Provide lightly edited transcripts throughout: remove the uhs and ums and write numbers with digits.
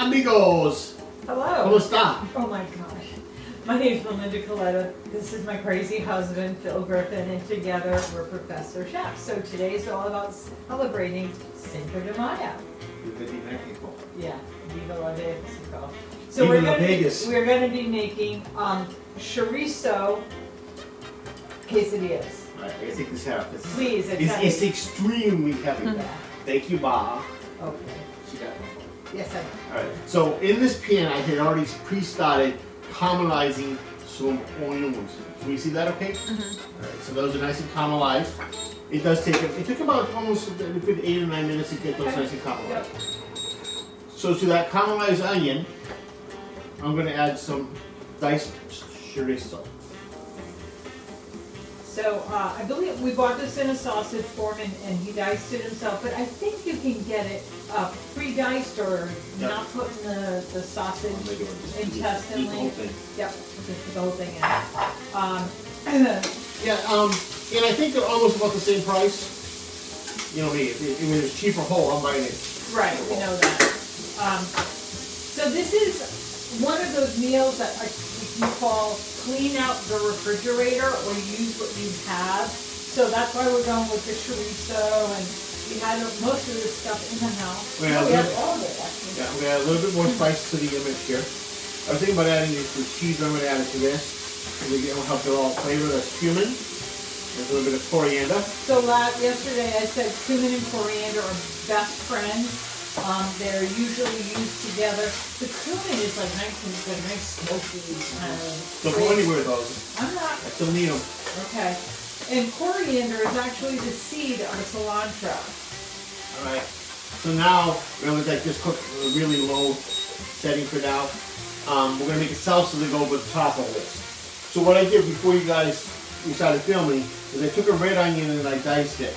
amigos. Hello. ¿Cómo está? Oh my gosh. My name is Malinda Coletta. This is my crazy husband, Phil Griffin, and together we're professor chefs. So today's all about celebrating Cinco de Mayo. Yeah, Viva la Mexico. So we're going to be making chorizo quesadillas. Right, I take this out. Please, it's extremely heavy. Yeah. Thank you, Bob. Okay. She got it. Yes, I know. All right. So in this pan, I had already pre-started caramelizing some onions. Can we see that? Okay. Mm-hmm. All right. So those are nice and caramelized. It does take. It took about almost a good 8 or 9 minutes to get those nice and caramelized. Yep. So to that caramelized onion, I'm going to add some diced chorizo. So I believe we bought this in a sausage form and he diced it himself, but I think you can get it pre-diced or not putting the sausage intestine link. Yep, just put the whole thing in. And I think they're almost about the same price. You know me, if it was cheaper whole, I'm buying it. Right, we know that. So this is one of those meals that you call clean out the refrigerator or use what you have. So that's why we're going with the chorizo, and we had most of this stuff in the house. We have all of it actually. Yeah, we add a little bit more spice to the image here. I was thinking about adding the cheese, I'm going to add it to this. And we will help it all flavor. That's cumin. There's a little bit of coriander. So yesterday I said cumin and coriander are best friends. They're usually used together. The cumin is like nice smoky kind of. Don't go anywhere with those. I'm not. I still need them. Okay. And coriander is actually the seed of cilantro. All right. So now we're going to let this cook at a really low setting for now. We're going to make a salsa to go over the top of this. So what I did before we started filming is I took a red onion and I diced it.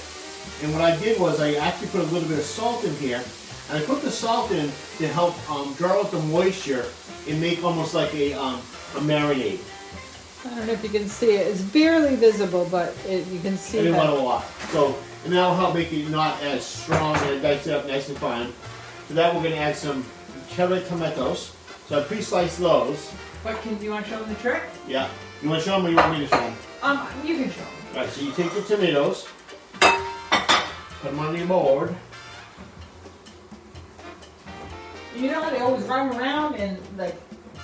And what I did was I actually put a little bit of salt in here. And I put the salt in to help draw out the moisture and make almost like a marinade. I don't know if you can see it. It's barely visible, but you can see it. I didn't want a lot. So, and that'll help make it not as strong and dice it up nice and fine. To that we're going to add some cherry tomatoes. So I pre-sliced those. But you want to show them the trick? Yeah. You want to show them or you want me to show them? You can show them. Alright, so you take the tomatoes, put them on your board. You know how they always run around and like...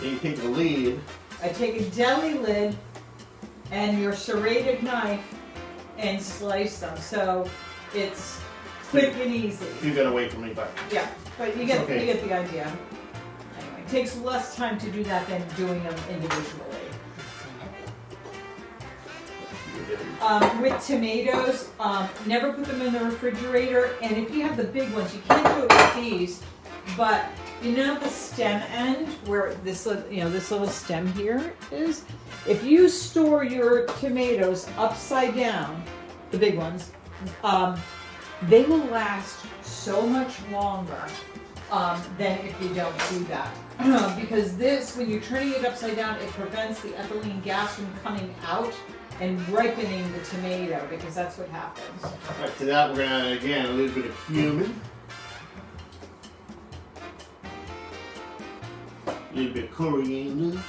Then you take the lid. I take a deli lid and your serrated knife and slice them. So it's quick and easy. You gotta wait for me, but... Yeah, but you get the idea. Anyway, it takes less time to do that than doing them individually. With tomatoes, never put them in the refrigerator. And if you have the big ones, you can't do it with these. But you know the stem end where this little stem here is? If you store your tomatoes upside down, the big ones, they will last so much longer than if you don't do that. Because this, when you're turning it upside down, it prevents the ethylene gas from coming out and ripening the tomato, because that's what happens. Alright, to that we're going to add again a little bit of cumin. A little bit of coriander.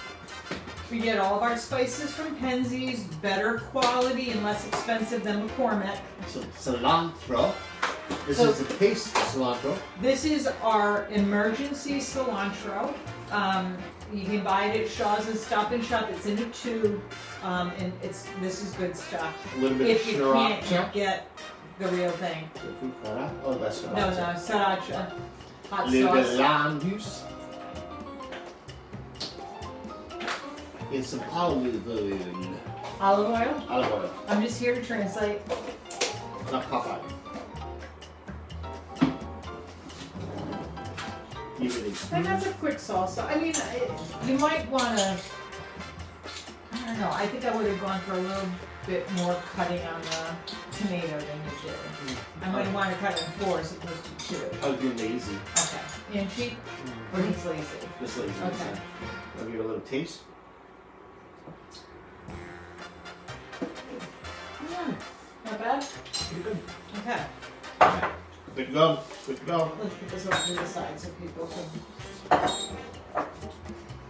We get all of our spices from Penzeys, better quality and less expensive than McCormick. Some cilantro. This is the paste cilantro. This is our emergency cilantro. You can buy it at Shaw's and Stop and Shop. It's in a tube, and this is good stuff. A little bit if of you sriracha. can't get the real thing. Oh, that's sriracha. No, sriracha. Hot a little sauce. bit of lime juice. And some olive oil. Olive oil? Olive oil. I'm just here to translate. Not Popeye. And that's a quick salsa. I mean, you might want to, I don't know, I think I would have gone for a little bit more cutting on the tomato than you did. I might want to cut in 4 as opposed to 2. I was being lazy. Okay. And cheap? Or he's lazy? Just lazy. Okay. I'll give it a little taste. Not bad? Pretty good. Okay. Good to go. Good to go. Let's put this over to the side so people can.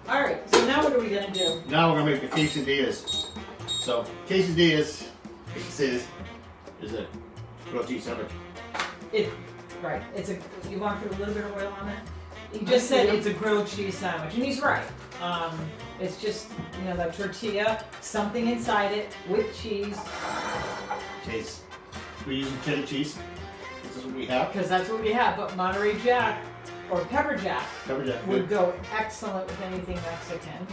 Alright, so now what are we gonna do? Now we're gonna make the quesadillas. So quesadillas, is a grilled cheese sandwich. Right. You want to put a little bit of oil on it? He just said it's a grilled cheese sandwich, and he's right. It's just, that tortilla, something inside it with cheese. Cheese. We're using cheddar cheese. This is what we have. Because that's what we have, but Monterey Jack or Pepper Jack would go excellent with anything Mexican.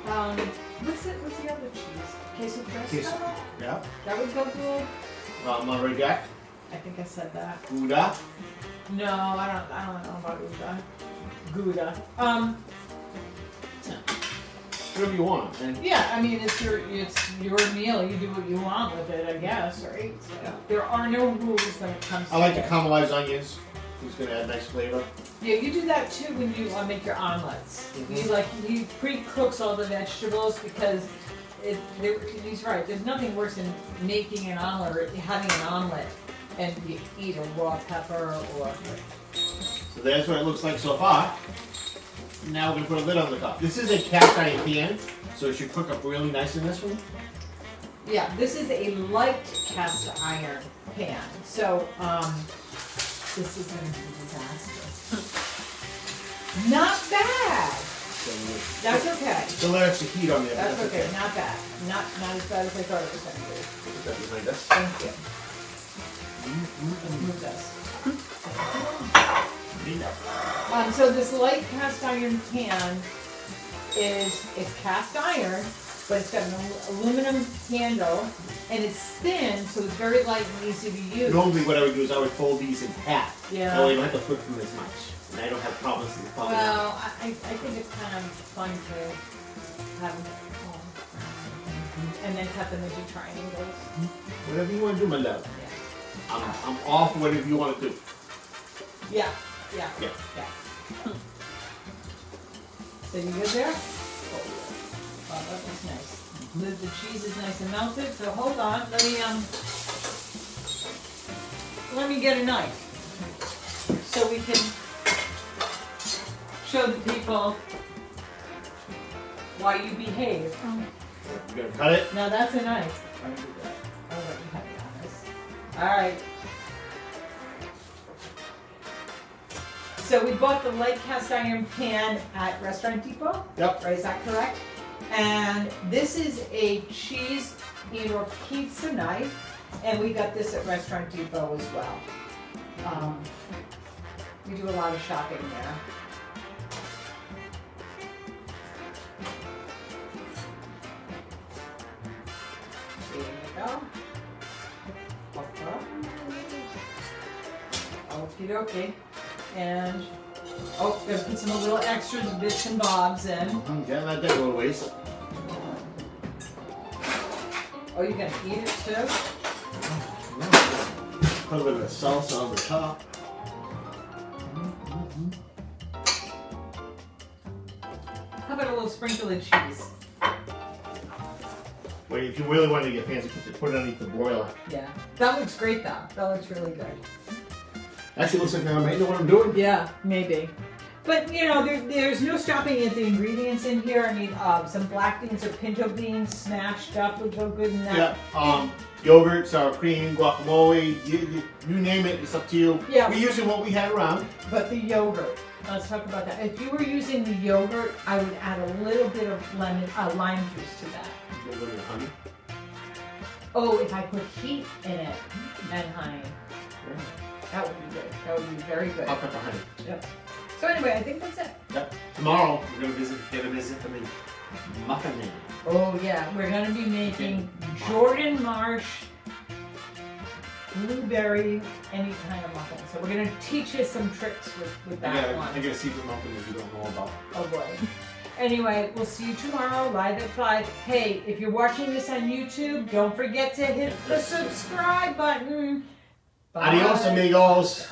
What's the other cheese? Queso fresco? Yeah. That would go good. Monterey Jack. I think I said that. Gouda. No, I don't know about Gouda. Whatever you want. And yeah, I mean it's your meal. You do what you want with it, I guess, right? So yeah. There are no rules when it comes to I like it. to caramelize onions. It's gonna add nice flavor. Yeah, you do that too when you make your omelets. Mm-hmm. He pre-cooks all the vegetables because he's right. There's nothing worse than making an omelet or having an omelet and you eat a raw pepper or. So that's what it looks like so far. Now we're gonna put a lid on the top. This is a cast iron pan, so it should cook up really nice in this one. Yeah, this is a light cast iron pan. So this is going to be a disaster. Not bad. That's okay. So let extra heat on there. That's okay. Not bad. Not as bad as I thought it was going to be. Put that behind us. Thank you. Let's move this. So this light cast iron pan it's cast iron, but it's got an aluminum handle, and it's thin, so it's very light and easy to use. Normally what I would do is I would fold these in half. Yeah. That way I don't have to flip them as much. And I don't have problems with folding. Well, I think it's kind of fun to have them at home. And then cut them into triangles. Whatever you want to do, my love. Yeah. I'm off whatever you want to do. Yeah. So you good there? Oh, that was nice. The cheese is nice and melted, so hold on. Let me get a knife so we can show the people why you behave. You're gonna cut it? Now that's a knife. I'll let you have it on this. All right. So we bought the light cast iron pan at Restaurant Depot. Yep. Right, is that correct? And this is a cheese or pizza knife, and we got this at Restaurant Depot as well. We do a lot of shopping there. There you go. Okie dokie. And, gonna put some little extras, bits and bobs in. Yeah, let that go to waste. Oh, you're gonna eat it too? Put a little bit of salsa on the top. How about a little sprinkle of cheese? Well, if you really wanted to get fancy, put it underneath the broiler. Yeah. That looks great though. That looks really good. Actually, looks like I might know what I'm doing. Yeah, maybe. But there's no stopping at the ingredients in here. I mean, some black beans or pinto beans smashed up would go good in that. Yeah. Yogurt, sour cream, guacamole, you name it. It's up to you. Yeah. We're using what we had around. But the yogurt. Let's talk about that. If you were using the yogurt, I would add a little bit of lime juice to that. A little bit of honey. Oh, if I put heat in it and honey. Yeah. That would be good. That would be very good. Hot pepper honey. Yep. So anyway, I think that's it. Yep. Tomorrow we're gonna get a visit from the muffin man. Oh yeah, we're gonna be making Jordan Marsh blueberry any kind of muffin. So we're gonna teach you some tricks with that one. I got a secret muffin that you don't know about. Oh boy. Anyway, we'll see you tomorrow live at 5. Hey, if you're watching this on YouTube, don't forget to hit the subscribe button. Bye. Adios, amigos.